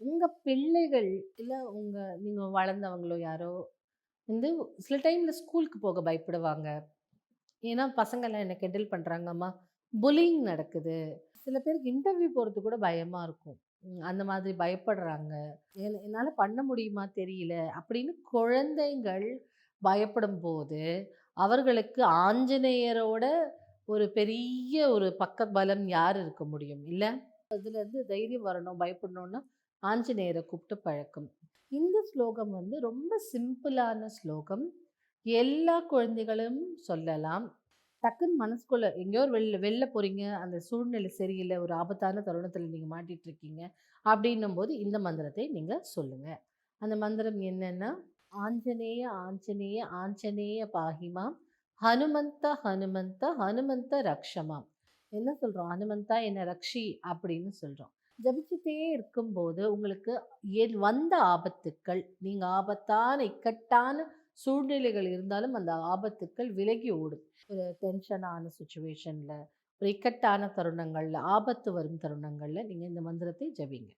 உங்க பிள்ளைகள் இல்ல நீங்க வளர்ந்தவங்களோ யாரோ வந்து சில டைம்ல ஸ்கூலுக்கு போக பயப்படுவாங்க. ஏன்னா பசங்கலாம் என்ன கிண்டல் பண்றாங்கம்மா, புல்லிங் நடக்குது. சில பேருக்கு இன்டர்வியூ போறதுக்கு கூட பயமா இருக்கும். அந்த மாதிரி பயப்படுறாங்க. என்னால பண்ண முடியுமா தெரியல அப்படின்னு குழந்தைகள் பயப்படும்போது, அவர்களுக்கு ஆஞ்சநேயரோட ஒரு பெரிய ஒரு பக்கபலம் யார் இருக்க முடியும் இல்ல? அதுலேருந்து தைரியம் வரணும், பயப்படணும்னா ஆஞ்சநேயர கூப்பிட்டு பழக்கம். இந்த ஸ்லோகம் வந்து ரொம்ப சிம்பிளான ஸ்லோகம். எல்லா குழந்தைகளும் சொல்லலாம். டக்குன்னு மனசுக்குள்ள எங்கேயோ ஒரு வெளில வெளில போறீங்க, அந்த சூழ்நிலை சரியில்ல, ஒரு ஆபத்தான தருணத்தில நீங்க மாட்டிட்டு இருக்கீங்க. அப்படின்னும்போது இந்த மந்திரத்தை நீங்க சொல்லுங்க. அந்த மந்திரம் என்னன்னா, ஆஞ்சநேய ஆஞ்சநேய ஆஞ்சநேய பாஹிமாம், ஹனுமந்த ஹனுமந்த ஹனுமந்த ரக்ஷமாம். என்ன சொல்றோம்? ஹனுமந்தா என்ன ரக்ஷி அப்படின்னு சொல்றோம். ஜபிச்சுட்டே இருக்கும்போது உங்களுக்கு வந்த ஆபத்துக்கள், நீங்க ஆபத்தான இக்கட்டான சூழ்நிலைகள் இருந்தாலும் அந்த ஆபத்துக்கள் விலகி ஓடும். ஒரு டென்ஷனான சிச்சுவேஷன்ல, ஒரு இக்கட்டான தருணங்கள்ல, ஆபத்து வரும் தருணங்கள்ல நீங்க இந்த மந்திரத்தை ஜபிங்க.